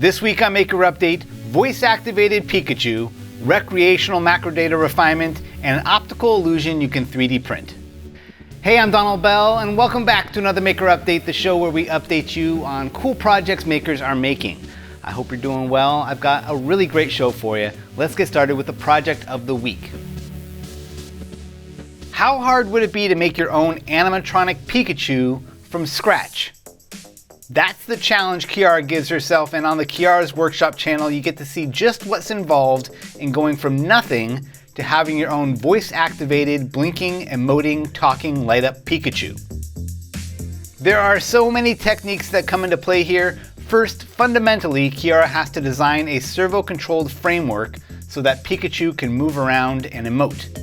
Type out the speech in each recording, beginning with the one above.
This week on Maker Update, voice-activated Pikachu, recreational Macrodata refinement, and an optical illusion you can 3D print. Hey, I'm Donald Bell, and welcome back to another Maker Update, the show where we update you on cool projects makers are making. I hope you're doing well. I've got a really great show for you. Let's get started with the project of the week. How hard would it be to make your own animatronic Pikachu from scratch? That's the challenge Kiara gives herself, and on the Kiara's Workshop channel you get to see just what's involved in going from nothing to having your own voice-activated, blinking, emoting, talking, light-up Pikachu. There are so many techniques that come into play here. First, fundamentally, Kiara has to design a servo-controlled framework so that Pikachu can move around and emote.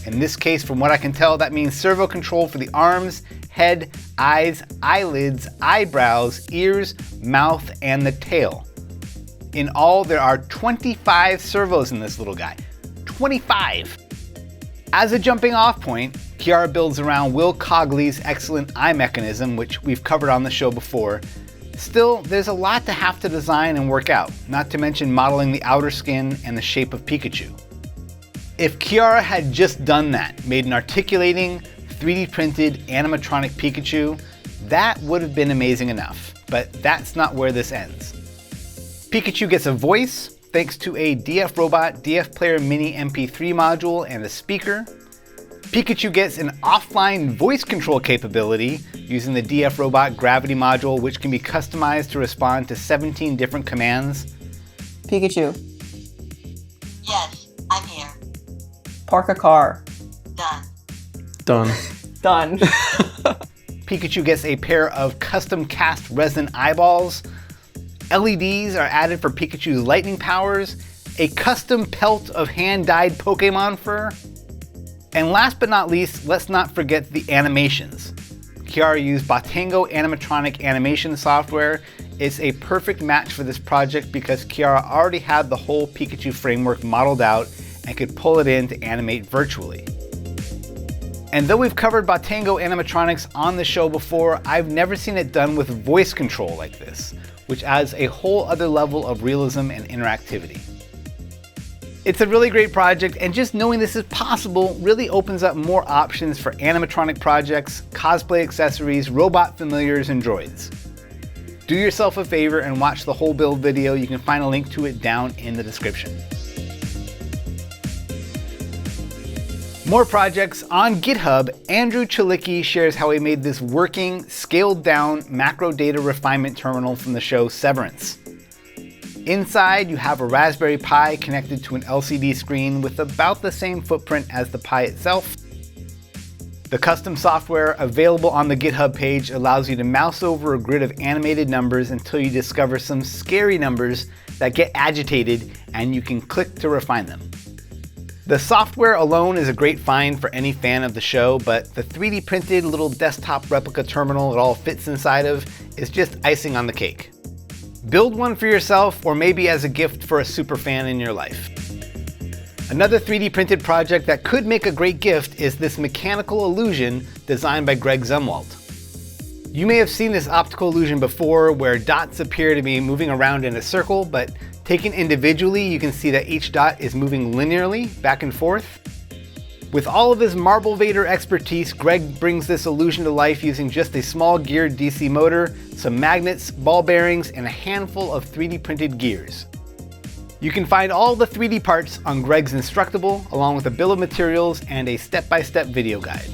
In this case, from what I can tell, that means servo control for the arms, head, eyes, eyelids, eyebrows, ears, mouth, and the tail. In all, there are 25 servos in this little guy. 25! As a jumping off point, Kiara builds around Will Cogley's excellent eye mechanism, which we've covered on the show before. Still, there's a lot to have to design and work out, not to mention modeling the outer skin and the shape of Pikachu. If Kiara had just done that, made an articulating, 3D printed animatronic Pikachu, that would have been amazing enough, but that's not where this ends. Pikachu gets a voice thanks to a DF Robot DF Player Mini MP3 module and a speaker. Pikachu gets an offline voice control capability using the DF Robot Gravity module, which can be customized to respond to 17 different commands. Pikachu. Yes, I'm here. Park a car. Done. Done. Done. Pikachu gets a pair of custom cast resin eyeballs. LEDs are added for Pikachu's lightning powers. A custom pelt of hand-dyed Pokemon fur. And last but not least, let's not forget the animations. Kiara used Botango animatronic animation software. It's a perfect match for this project because Kiara already had the whole Pikachu framework modeled out and could pull it in to animate virtually. And though we've covered Botango animatronics on the show before, I've never seen it done with voice control like this, which adds a whole other level of realism and interactivity. It's a really great project, and just knowing this is possible really opens up more options for animatronic projects, cosplay accessories, robot familiars, and droids. Do yourself a favor and watch the whole build video. You can find a link to it down in the description. More projects on GitHub. Andrew Chilicki shares how he made this working, scaled down Macrodata refinement terminal from the show Severance. Inside, you have a Raspberry Pi connected to an LCD screen with about the same footprint as the Pi itself. The custom software available on the GitHub page allows you to mouse over a grid of animated numbers until you discover some scary numbers that get agitated, and you can click to refine them. The software alone is a great find for any fan of the show, but the 3D printed little desktop replica terminal it all fits inside of is just icing on the cake. Build one for yourself, or maybe as a gift for a super fan in your life. Another 3D printed project that could make a great gift is this mechanical illusion designed by Greg Zumwalt. You may have seen this optical illusion before, where dots appear to be moving around in a circle, but taken individually, you can see that each dot is moving linearly back and forth. With all of his Marblevator expertise, Greg brings this illusion to life using just a small geared DC motor, some magnets, ball bearings, and a handful of 3D printed gears. You can find all the 3D parts on Greg's Instructable, along with a bill of materials and a step-by-step video guide.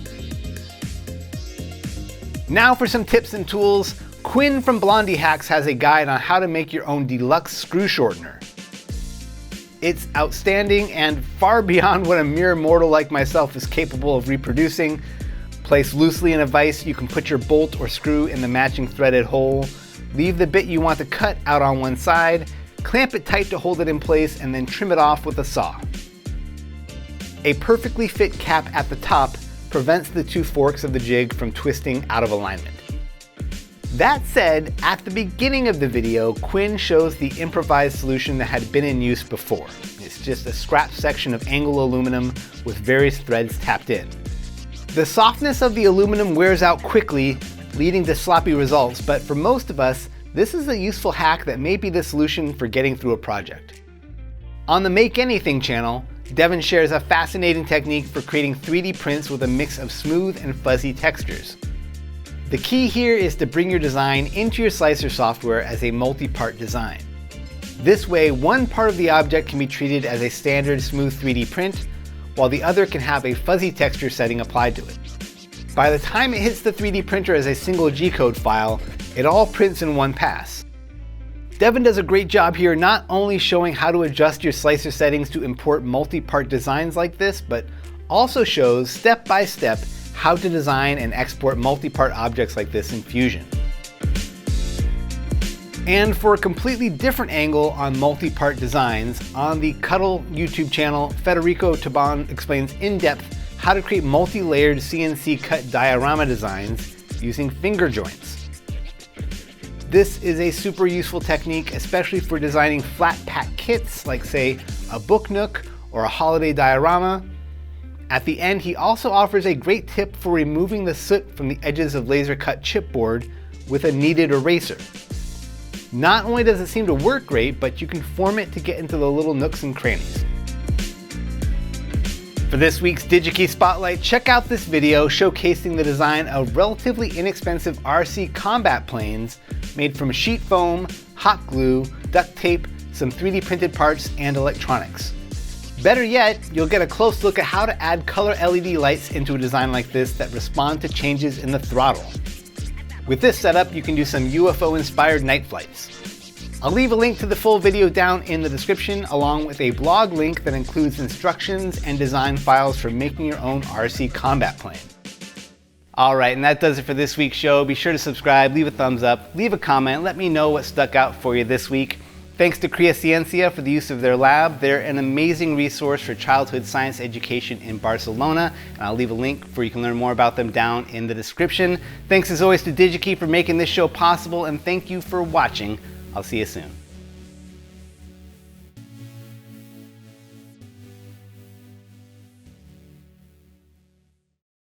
Now for some tips and tools. Quinn from Blondihacks has a guide on how to make your own deluxe screw shortener. It's outstanding and far beyond what a mere mortal like myself is capable of reproducing. Placed loosely in a vise, you can put your bolt or screw in the matching threaded hole. Leave the bit you want to cut out on one side, clamp it tight to hold it in place, and then trim it off with a saw. A perfectly fit cap at the top prevents the two forks of the jig from twisting out of alignment. That said, at the beginning of the video, Quinn shows the improvised solution that had been in use before. It's just a scrap section of angle aluminum with various threads tapped in. The softness of the aluminum wears out quickly, leading to sloppy results, but for most of us, This is a useful hack that may be the solution for getting through a project. On the Make Anything channel, Devin shares a fascinating technique for creating 3D prints with a mix of smooth and fuzzy textures. The key here is to bring your design into your slicer software as a multi-part design. This way, one part of the object can be treated as a standard smooth 3D print, while the other can have a fuzzy texture setting applied to it. By the time it hits the 3D printer as a single G-code file, it all prints in one pass. Devin does a great job here, not only showing how to adjust your slicer settings to import multi-part designs like this, but also shows step by step how to design and export multi-part objects like this in Fusion. And for a completely different angle on multi-part designs, on the Cuttle YouTube channel, Federico Tobon explains in depth how to create multi-layered CNC cut diorama designs using finger joints. This is a super useful technique, especially for designing flat pack kits, like say a book nook or a holiday diorama. At the end, he also offers a great tip for removing the soot from the edges of laser cut chipboard with a kneaded eraser. Not only does it seem to work great, but you can form it to get into the little nooks and crannies. For this week's DigiKey Spotlight, check out this video showcasing the design of relatively inexpensive RC combat planes made from sheet foam, hot glue, duct tape, some 3D printed parts, and electronics. Better yet, you'll get a close look at how to add color LED lights into a design like this that respond to changes in the throttle. With this setup, you can do some UFO-inspired night flights. I'll leave a link to the full video down in the description, along with a blog link that includes instructions and design files for making your own RC combat plane. Alright, and that does it for this week's show. Be sure to subscribe, leave a thumbs up, leave a comment, let me know what stuck out for you this week. Thanks to CREACIÉNCIA for the use of their lab. They're an amazing resource for childhood science education in Barcelona, and I'll leave a link where you can learn more about them down in the description. Thanks as always to DigiKey for making this show possible, and thank you for watching. I'll see you soon.